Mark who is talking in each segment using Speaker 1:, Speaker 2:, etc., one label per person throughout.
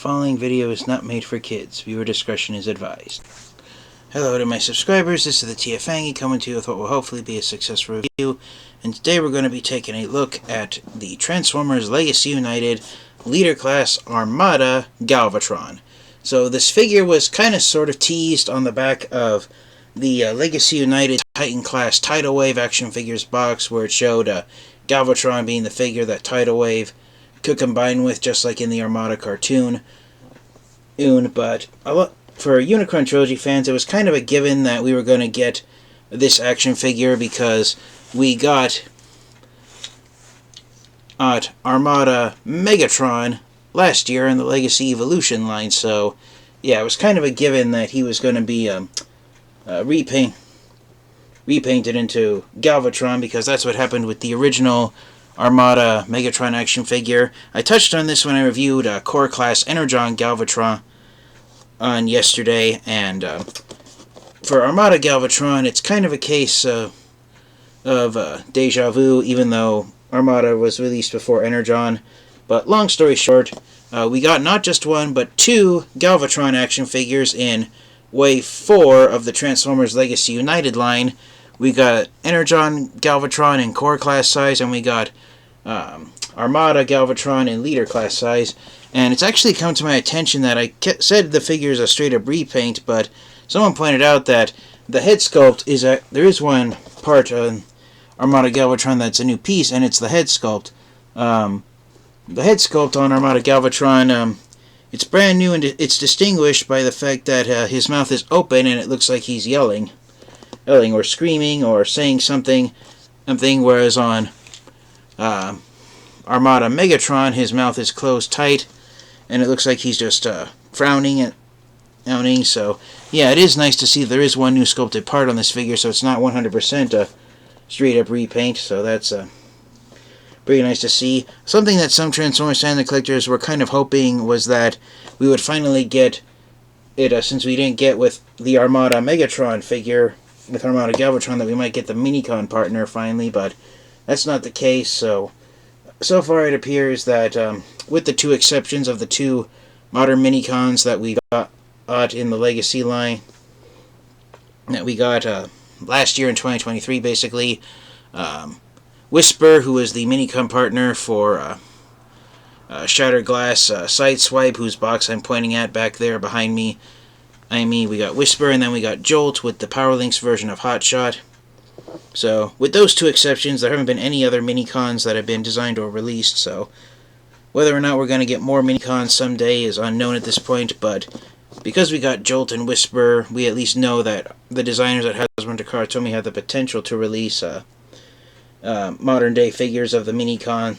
Speaker 1: following video is not made for kids. Viewer discretion is advised. Hello to my subscribers, this is the TFangy coming to you with what will hopefully be a successful review. And today we're going to be taking a look at the Transformers Legacy United Leader Class Armada Galvatron. So this figure was kind of sort of teased on the back of the Legacy United Titan Class Tidal Wave action figures box, where it showed Galvatron being the figure that Tidal Wave could combine with, just like in the Armada cartoon. But for Unicron Trilogy fans, it was kind of a given that we were going to get this action figure because we got Armada Megatron last year in the Legacy Evolution line. So yeah, it was kind of a given that he was going to be repainted into Galvatron, because that's what happened with the original Armada Megatron action figure. I touched on this when I reviewed Core Class Energon Galvatron on yesterday, and for Armada Galvatron, it's kind of a case of deja vu, even though Armada was released before Energon. But long story short, we got not just one, but two Galvatron action figures in Wave 4 of the Transformers Legacy United line. We got Energon Galvatron in Core Class size, and we got Armada Galvatron in Leader Class size. And it's actually come to my attention that I said the figure is a straight-up repaint, but someone pointed out that the head sculpt is there is one part on Armada Galvatron that's a new piece, and it's the head sculpt. The head sculpt on Armada Galvatron, it's brand new, and it's distinguished by the fact that his mouth is open and it looks like he's yelling or screaming or saying something, whereas on Armada Megatron, his mouth is closed tight and it looks like he's just frowning. So yeah, it is nice to see there is one new sculpted part on this figure, so it's not 100% a straight up repaint, so that's pretty nice to see. Something that some Transformers fan collectors were kind of hoping was that we would finally get it, since we didn't get with the Armada Megatron figure, with Armada Galvatron, that we might get the Minicon partner finally, but that's not the case. So far it appears that, with the two exceptions of the two modern Minicons that we got in the Legacy line, that we got last year in 2023, basically, Whisper, who is the Minicon partner for Shattered Glass Sideswipe, whose box I'm pointing at back there behind me. We got Whisper, and then we got Jolt with the Powerlinks version of Hotshot. So, with those two exceptions, there haven't been any other Minicons that have been designed or released, so whether or not we're going to get more Minicons someday is unknown at this point, but because we got Jolt and Whisper, we at least know that the designers at Hasbro and Takara have the potential to release modern-day figures of the Minicons,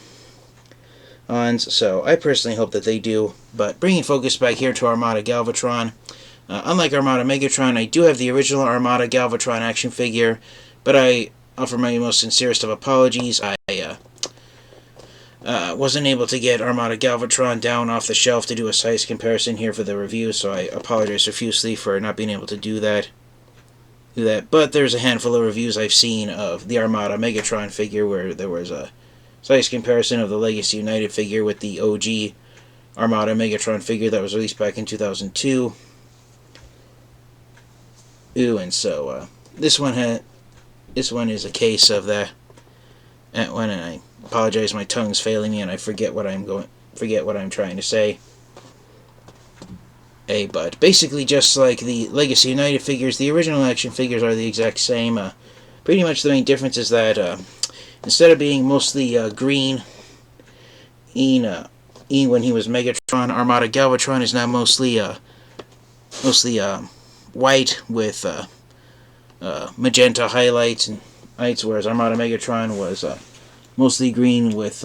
Speaker 1: so I personally hope that they do. But bringing focus back here to Armada Galvatron, unlike Armada Megatron, I do have the original Armada Galvatron action figure, but I offer my most sincerest of apologies. I wasn't able to get Armada Galvatron down off the shelf to do a size comparison here for the review, so I apologize profusely for not being able to do that. But there's a handful of reviews I've seen of the Armada Megatron figure where there was a size comparison of the Legacy United figure with the OG Armada Megatron figure that was released back in 2002. And so this one is a case of that one, and I apologize, my tongue's failing me and I forget what I'm trying to say. But basically, just like the Legacy United figures, the original action figures are the exact same. Pretty much the main difference is that instead of being mostly green when he was Megatron, Armada Galvatron is now mostly white with magenta highlights and lights, whereas Armada Megatron was mostly green with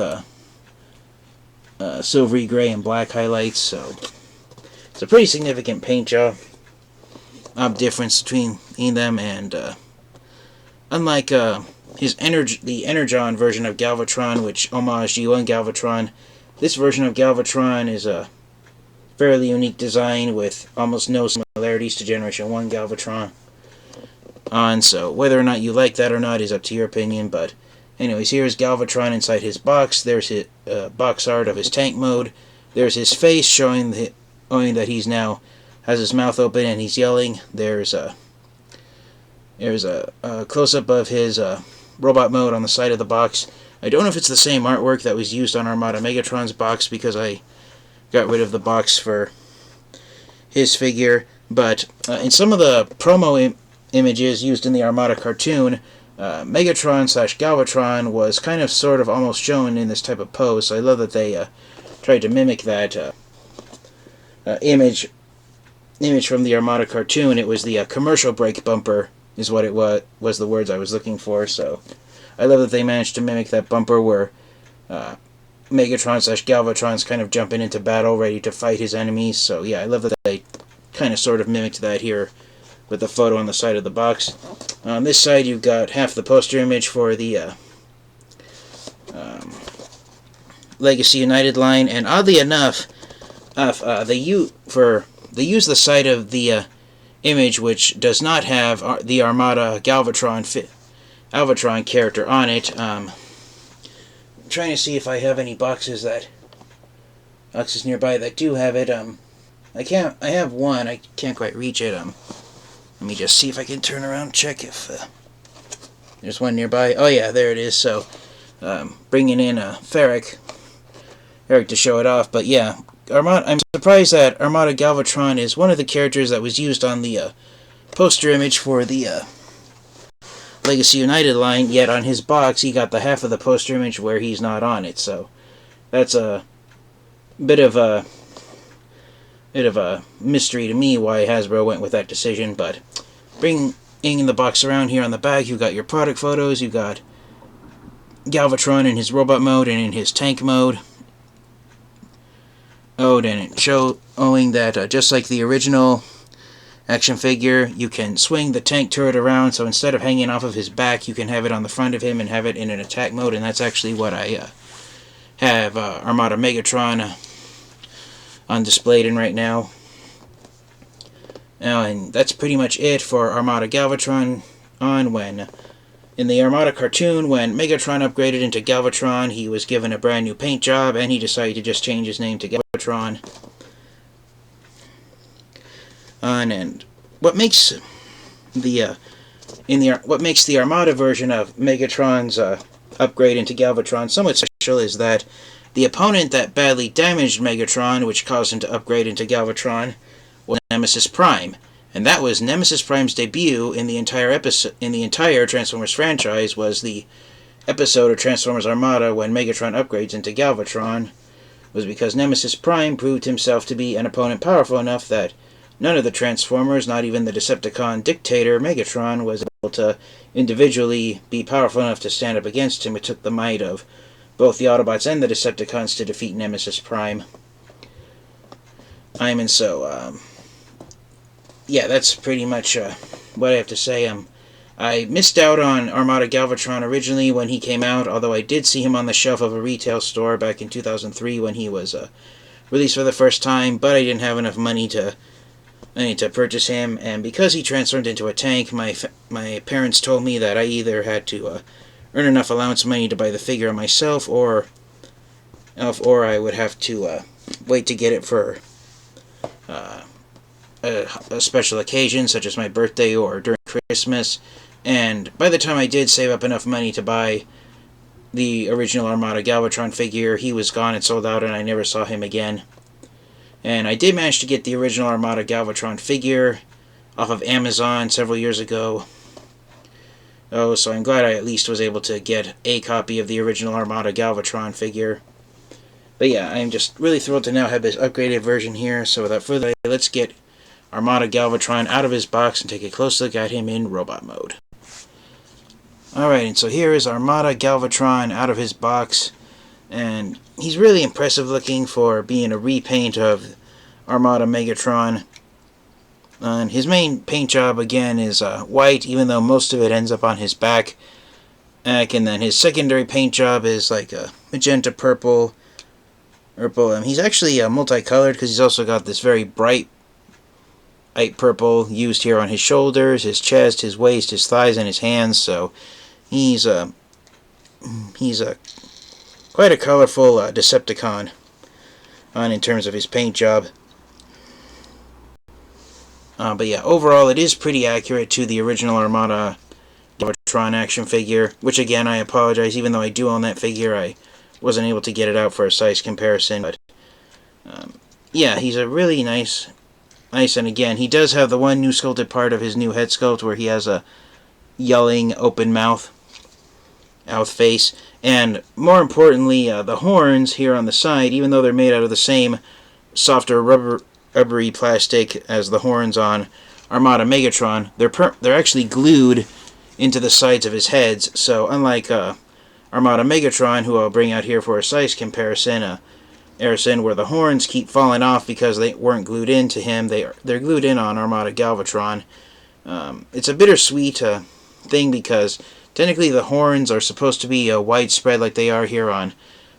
Speaker 1: silvery gray and black highlights. So it's a pretty significant paint job difference between them, and unlike the Energon version of Galvatron, which homaged UN Galvatron, this version of Galvatron is a fairly unique design with almost no similarities to Generation 1 Galvatron. So whether or not you like that or not is up to your opinion, but anyways, here's Galvatron inside his box. There's his box art of his tank mode. There's his face showing owing that he's now has his mouth open and he's yelling. There's a close-up of his robot mode on the side of the box. I don't know if it's the same artwork that was used on Armada Megatron's box, because I got rid of the box for his figure, but in some of the promo images used in the Armada cartoon, Megatron/Galvatron was kind of sort of almost shown in this type of pose, so I love that they tried to mimic that image from the Armada cartoon. It was the commercial break bumper is what it was the words I was looking for, so I love that they managed to mimic that bumper where Megatron/Galvatron's kind of jumping into battle, ready to fight his enemies. So yeah, I love that they kind of sort of mimicked that here with the photo on the side of the box. On this side, you've got half the poster image for the Legacy United line, and oddly enough, they use the side of the image which does not have the Armada Galvatron character on it. Trying to see if I have any boxes nearby that do have it. I have one. I can't quite reach it. Let me just see if I can turn around and check if there's one nearby. Oh yeah, there it is. So bringing in Eric to show it off. But yeah, I'm surprised that Armada Galvatron is one of the characters that was used on the poster image for the Legacy United line, yet on his box he got the half of the poster image where he's not on it. So that's a bit of a mystery to me why Hasbro went with that decision. But bringing the box around here on the back, you've got your product photos, you've got Galvatron in his robot mode and in his tank mode. Oh, and it showing that just like the original action figure, you can swing the tank turret around, so instead of hanging off of his back, you can have it on the front of him and have it in an attack mode, and that's actually what I have Armada Megatron on displayed in right now. And that's pretty much it for Armada Galvatron. In the Armada cartoon, when Megatron upgraded into Galvatron, he was given a brand new paint job, and he decided to just change his name to Galvatron. And what makes the Armada version of Megatron's upgrade into Galvatron somewhat special is that the opponent that badly damaged Megatron, which caused him to upgrade into Galvatron, was Nemesis Prime. And that was Nemesis Prime's debut in the entire Transformers franchise, was the episode of Transformers Armada when Megatron upgrades into Galvatron, was because Nemesis Prime proved himself to be an opponent powerful enough that none of the Transformers, not even the Decepticon dictator Megatron, was able to individually be powerful enough to stand up against him. It took the might of both the Autobots and the Decepticons to defeat Nemesis Prime. Yeah, that's pretty much what I have to say. I missed out on Armada Galvatron originally when he came out, although I did see him on the shelf of a retail store back in 2003 when he was released for the first time, but I didn't have enough money to purchase him, and because he transformed into a tank, my parents told me that I either had to earn enough allowance money to buy the figure myself, or I would have to wait to get it for a special occasion, such as my birthday or during Christmas. And by the time I did save up enough money to buy the original Armada Galvatron figure, he was gone and sold out, and I never saw him again. And I did manage to get the original Armada Galvatron figure off of Amazon several years ago. Oh, so I'm glad I at least was able to get a copy of the original Armada Galvatron figure. But yeah, I'm just really thrilled to now have this upgraded version here. So without further ado, let's get Armada Galvatron out of his box and take a close look at him in robot mode. Alright, and so here is Armada Galvatron out of his box, and he's really impressive looking for being a repaint of Armada Megatron. And his main paint job again is white, even though most of it ends up on his back. And then his secondary paint job is like a magenta purple. He's actually multicolored because he's also got this very bright light purple used here on his shoulders, his chest, his waist, his thighs, and his hands. So he's a quite a colorful Decepticon in terms of his paint job. But yeah, overall it is pretty accurate to the original Armada Galvatron action figure, which again, I apologize, even though I do own that figure, I wasn't able to get it out for a size comparison. But yeah, he's a really nice, and again, he does have the one new sculpted part of his new head sculpt where he has a yelling open mouth face, and more importantly, the horns here on the side, even though they're made out of the same softer rubbery plastic as the horns on Armada Megatron, they're actually glued into the sides of his heads. So unlike Armada Megatron, who I'll bring out here for a size comparison, where the horns keep falling off because they weren't glued into him, they're glued in on Armada Galvatron. It's a bittersweet thing because technically the horns are supposed to be widespread like they are here on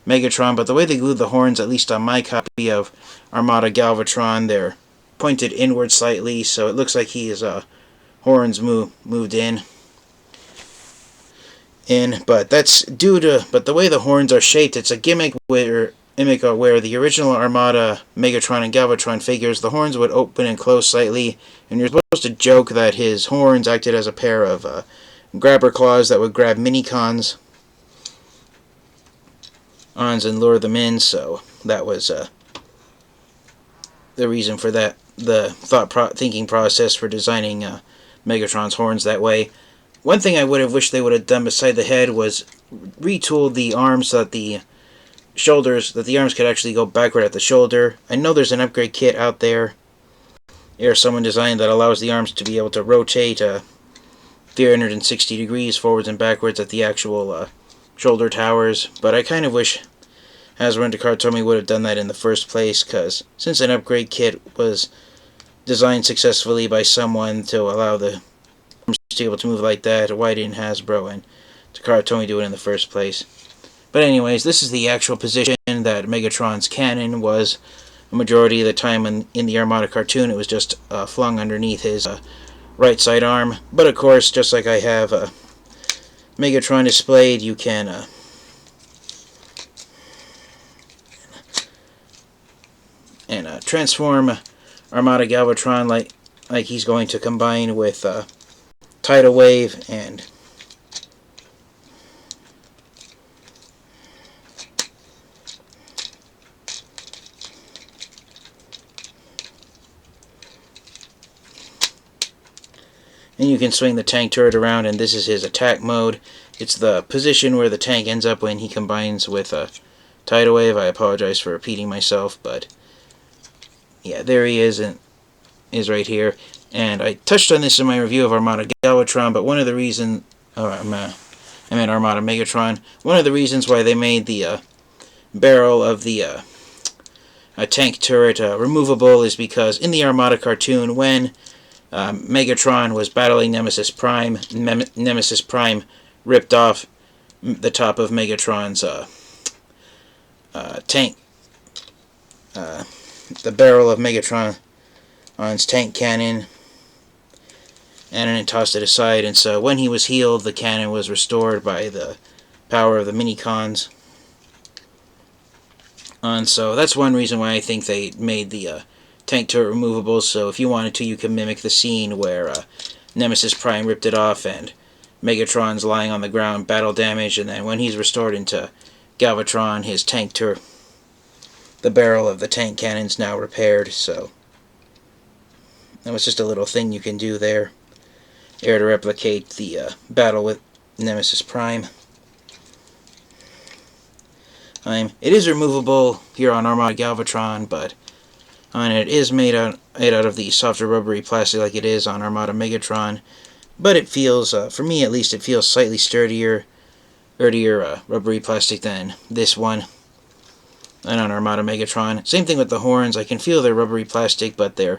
Speaker 1: Megatron, but the way they glued the horns, at least on my copy of Armada Galvatron, they're pointed inward slightly, so it looks like his horns moved in. But that's due to, but the way the horns are shaped, it's a gimmick where the original Armada Megatron and Galvatron figures, the horns would open and close slightly, and you're supposed to joke that his horns acted as a pair of grabber claws that would grab minicons and lure them in. So that was the reason for that, the thinking process for designing Megatron's horns that way. One thing I would have wished they would have done beside the head was retooled the arms so that the arms could actually go backward at the shoulder. I know there's an upgrade kit out there, or someone designed, that allows the arms to be able to rotate 360 degrees forwards and backwards at the actual shoulder towers, but I kind of wish Hasbro and Takara would have done that in the first place, because since an upgrade kit was designed successfully by someone to allow the arms to be able to move like that, why didn't Hasbro and Takara do it in the first place? But anyways, this is the actual position that Megatron's cannon was a majority of the time in the Armada cartoon. It was just flung underneath his right side arm. But of course, just like I have Megatron displayed, you can transform Armada Galvatron like he's going to combine with Tidal Wave and you can swing the tank turret around, and this is his attack mode. It's the position where the tank ends up when he combines with Tidal Wave. I apologize for repeating myself, but yeah, there he is right here. And I touched on this in my review of Armada Galvatron, but one of the reasons, I meant Armada Megatron, one of the reasons why they made the barrel of the tank turret removable is because in the Armada cartoon, when Megatron was battling Nemesis Prime, Nemesis Prime ripped off the top of Megatron's tank, the barrel of Megatron's tank cannon, and then tossed it aside. And so when he was healed, the cannon was restored by the power of the minicons. And so that's one reason why I think they made the tank turret removable, so if you wanted to, you can mimic the scene where Nemesis Prime ripped it off and Megatron's lying on the ground, battle damage, and then when he's restored into Galvatron, his tank turret, the barrel of the tank cannon's now repaired. So that was just a little thing you can do there to replicate the battle with Nemesis Prime. It is removable here on Armada Galvatron, but it is made out of the softer rubbery plastic like it is on Armada Megatron, but it feels, for me at least, it feels slightly sturdier rubbery plastic than this one and on Armada Megatron. Same thing with the horns. I can feel they're rubbery plastic, but they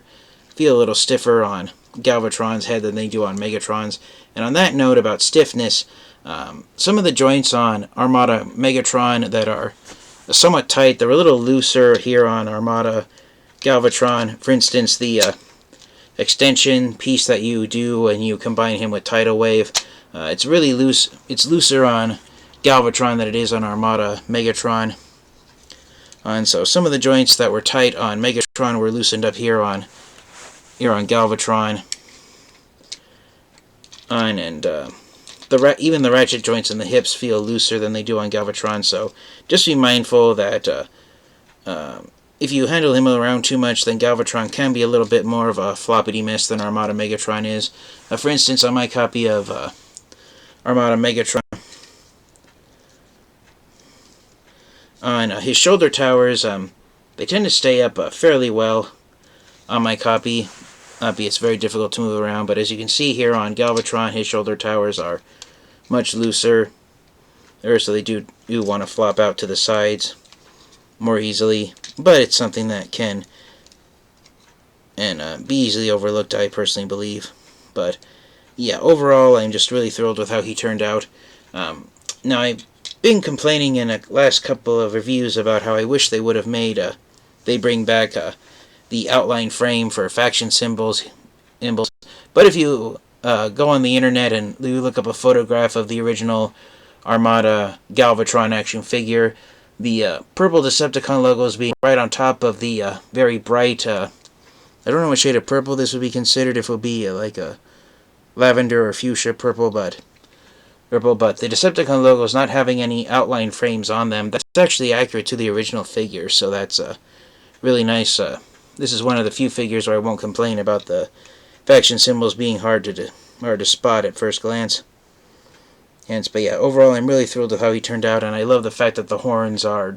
Speaker 1: feel a little stiffer on Galvatron's head than they do on Megatron's. And on that note about stiffness, some of the joints on Armada Megatron that are somewhat tight, they're a little looser here on Armada Galvatron. For instance, the extension piece that you do when you combine him with Tidal Wave, it's really loose. It's looser on Galvatron than it is on Armada Megatron. And so some of the joints that were tight on Megatron were loosened up here on here on Galvatron. And even the ratchet joints and the hips feel looser than they do on Galvatron, so just be mindful that if you handle him around too much, then Galvatron can be a little bit more of a floppity mess than Armada Megatron is. For instance, on my copy of Armada Megatron, on his shoulder towers, they tend to stay up fairly well on my copy. It's very difficult to move around, but as you can see here on Galvatron, his shoulder towers are much looser, so they do want to flop out to the sides more easily, but it's something that can be easily overlooked, I personally believe. But yeah, overall, I'm just really thrilled with how he turned out. Now, I've been complaining in the last couple of reviews about how I wish they would have made, they bring back the outline frame for faction symbols. But if you go on the internet and you look up a photograph of the original Armada Galvatron action figure, the purple Decepticon logo is being right on top of the very bright, I don't know what shade of purple this would be considered, if it would be like a lavender or fuchsia purple, but the Decepticon logo is not having any outline frames on them. That's actually accurate to the original figure, so that's really nice. This is one of the few figures where I won't complain about the faction symbols being hard to spot at first glance. But yeah, overall, I'm really thrilled with how he turned out, and I love the fact that the horns are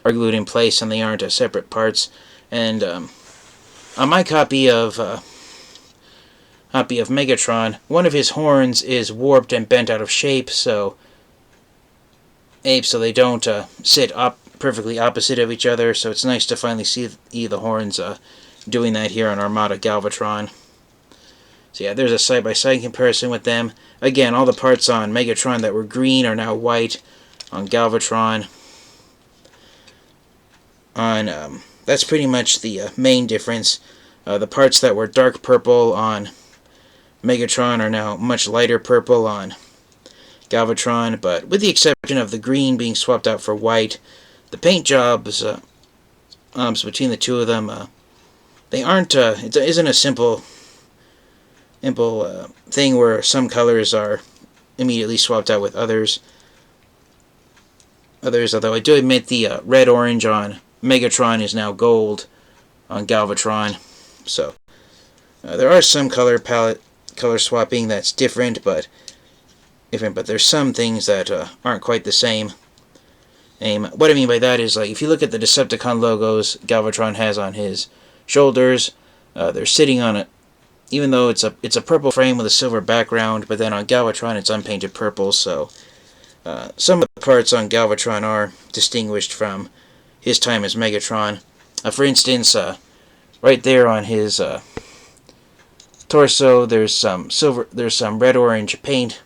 Speaker 1: glued in place and they aren't separate parts. And on my copy of Megatron, one of his horns is warped and bent out of shape, so they don't sit perfectly opposite of each other. So it's nice to finally see the horns doing that here on Armada Galvatron. So yeah, there's a side-by-side comparison with them. Again, all the parts on Megatron that were green are now white on Galvatron. That's pretty much the main difference. The parts that were dark purple on Megatron are now much lighter purple on Galvatron, but with the exception of the green being swapped out for white, the paint jobs between the two of them, they aren't. It isn't a simple thing where some colors are immediately swapped out with others. Although I do admit the red-orange on Megatron is now gold on Galvatron, so there are some color swapping that's different, but there's some things that aren't quite the same. What I mean by that is, like, if you look at the Decepticon logos Galvatron has on his shoulders, they're sitting on it. Even though it's a purple frame with a silver background, but then on Galvatron it's unpainted purple, so some of the parts on Galvatron are distinguished from his time as Megatron. For instance, right there on his torso, there's some red-orange paint,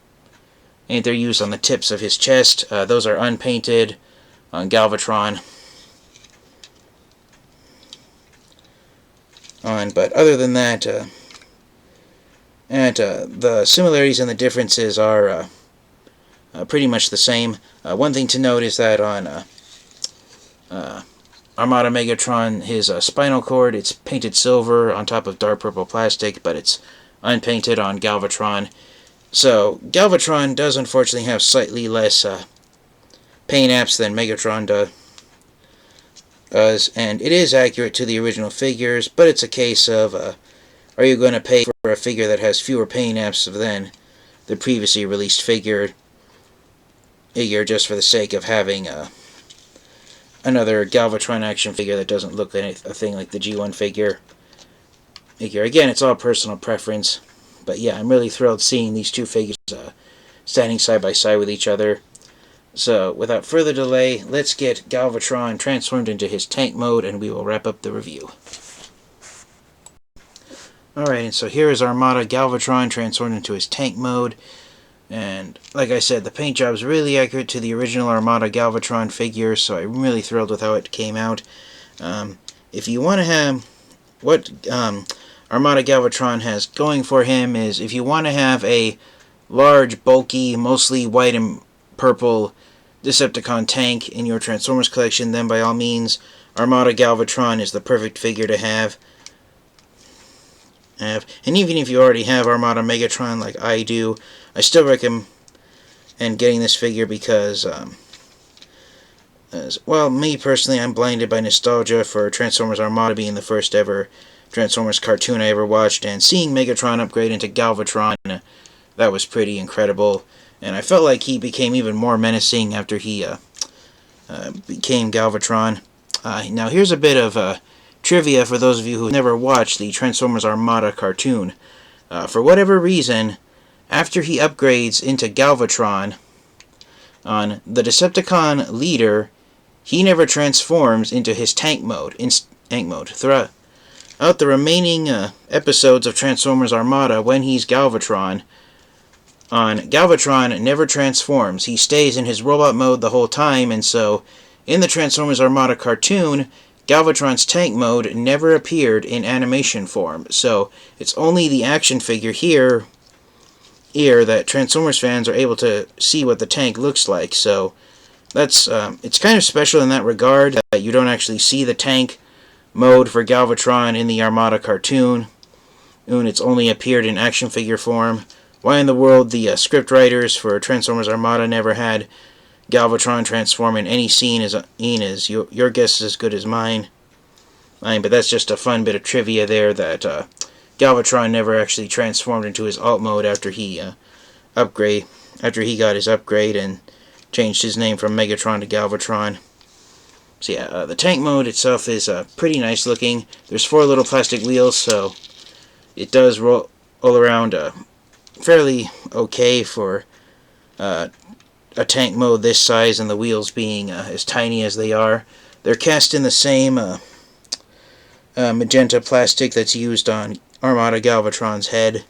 Speaker 1: and they're used on the tips of his chest. Those are unpainted on Galvatron. But other than that, the similarities and the differences are pretty much the same. One thing to note is that on Armada Megatron, his spinal cord, it's painted silver on top of dark purple plastic, but it's unpainted on Galvatron. So Galvatron does unfortunately have slightly less paint apps than Megatron does, and it is accurate to the original figures, but it's a case of are you going to pay for a figure that has fewer paint apps than the previously released figure just for the sake of having another Galvatron action figure that doesn't look a thing like the G1 figure. Again, it's all personal preference, but yeah, I'm really thrilled seeing these two figures standing side by side with each other. So, without further delay, let's get Galvatron transformed into his tank mode, and we will wrap up the review. Alright, and so here is Armada Galvatron transformed into his tank mode, and like I said, the paint job is really accurate to the original Armada Galvatron figure, so I'm really thrilled with how it came out. If you want to have what Armada Galvatron has going for him is, if you want to have a large, bulky, mostly white and purple Decepticon tank in your Transformers collection, then by all means, Armada Galvatron is the perfect figure to have. have. And even if you already have Armada Megatron like I do, I still recommend getting this figure because, well, me personally, I'm blinded by nostalgia for Transformers Armada being the first ever Transformers cartoon I ever watched, and seeing Megatron upgrade into Galvatron, that was pretty incredible. And I felt like he became even more menacing after he became Galvatron. Now here's a bit of trivia for those of you who never watched the Transformers Armada cartoon. For whatever reason, after he upgrades into Galvatron, on the Decepticon leader, he never transforms into his tank mode. Throughout the remaining episodes of Transformers Armada, when he's Galvatron, Galvatron never transforms. He stays in his robot mode the whole time, and so in the Transformers Armada cartoon, Galvatron's tank mode never appeared in animation form. So it's only the action figure here that Transformers fans are able to see what the tank looks like. So that's it's kind of special in that regard that you don't actually see the tank mode for Galvatron in the Armada cartoon, and it's only appeared in action figure form. Why in the world the scriptwriters for Transformers Armada never had Galvatron transform in any scene is your guess is as good as mine. But that's just a fun bit of trivia there, that Galvatron never actually transformed into his alt mode after he got his upgrade and changed his name from Megatron to Galvatron. So yeah, the tank mode itself is pretty nice looking. There's 4 little plastic wheels, so it does roll around fairly okay for a tank mode this size, and the wheels being as tiny as they are. They're cast in the same magenta plastic that's used on Armada Galvatron's head,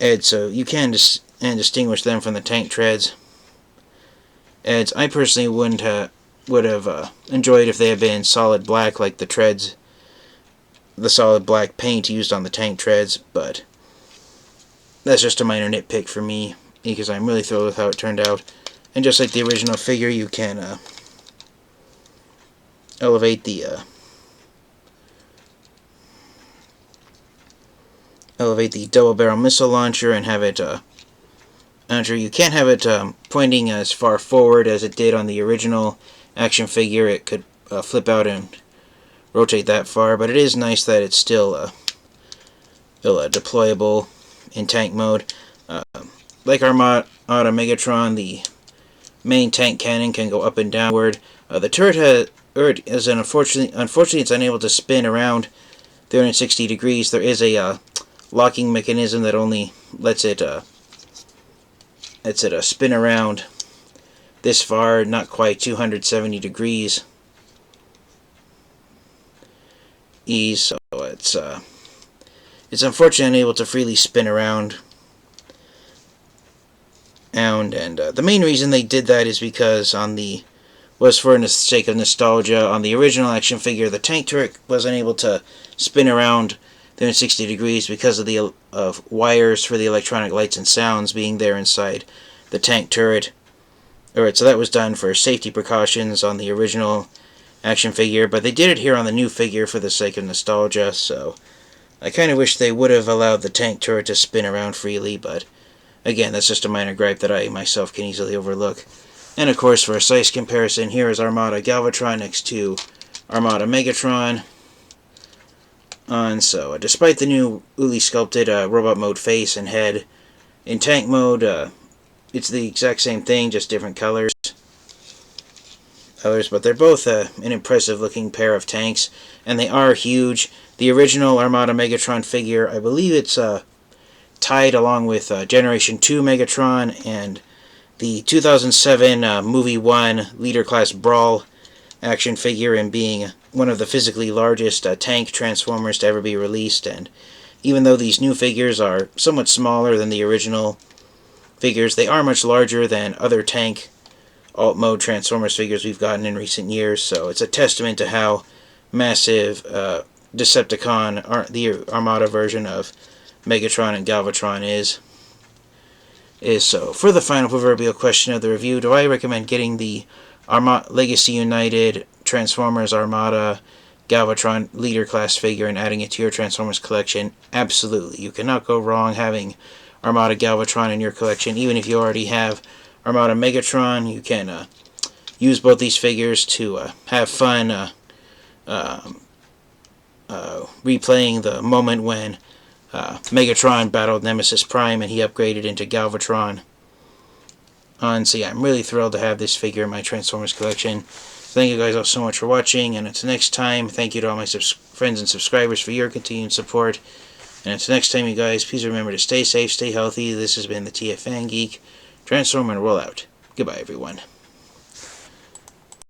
Speaker 1: and so you can distinguish them from the tank treads. And I personally would have enjoyed if they had been solid black like the treads, the solid black paint used on the tank treads, but that's just a minor nitpick for me, because I'm really thrilled with how it turned out. And just like the original figure, you can elevate the double barrel missile launcher and have it you can't have it pointing as far forward as it did on the original action figure. It could flip out and rotate that far, but it is nice that it's still deployable in tank mode. Like Armada Megatron, the main tank cannon can go up and downward. The turret unfortunately it's unable to spin around 360 degrees. There is a locking mechanism that only lets it spin around this far, not quite 270 degrees. So it's unfortunately unable to freely spin around. And the main reason they did that is because was for the sake of nostalgia. On the original action figure, the tank turret was unable to spin around 360 degrees because of the wires for the electronic lights and sounds being there inside the tank turret. Alright, so that was done for safety precautions on the original action figure, but they did it here on the new figure for the sake of nostalgia, so I kind of wish they would have allowed the tank turret to spin around freely, but again, that's just a minor gripe that I myself can easily overlook. And of course, for a size comparison, here is Armada Galvatron next to Armada Megatron. And so, despite the new Uli sculpted robot mode face and head, in tank mode, it's the exact same thing, just different colors. But they're both an impressive looking pair of tanks, and they are huge. The original Armada Megatron figure, I believe it's tied along with Generation 2 Megatron and the 2007 Movie 1 Leader Class Brawl action figure, and being one of the physically largest tank transformers to ever be released. And even though these new figures are somewhat smaller than the original figures, they are much larger than other tank alt mode Transformers figures we've gotten in recent years, so it's a testament to how massive Decepticon, the Armada version of Megatron and Galvatron is. So, for the final proverbial question of the review, do I recommend getting the Legacy United Transformers Armada Galvatron leader class figure and adding it to your Transformers collection, absolutely. You cannot go wrong having Armada Galvatron in your collection. Even if you already have Armada Megatron, you can use both these figures to have fun replaying the moment when Megatron battled Nemesis Prime and he upgraded into Galvatron. So yeah, I'm really thrilled to have this figure in my Transformers collection. Thank you guys all so much for watching, and until next time, thank you to all my friends and subscribers for your continued support. And until next time, you guys, please remember to stay safe, stay healthy. This has been the TF Fan Geek. Transformer and roll out. Goodbye, everyone.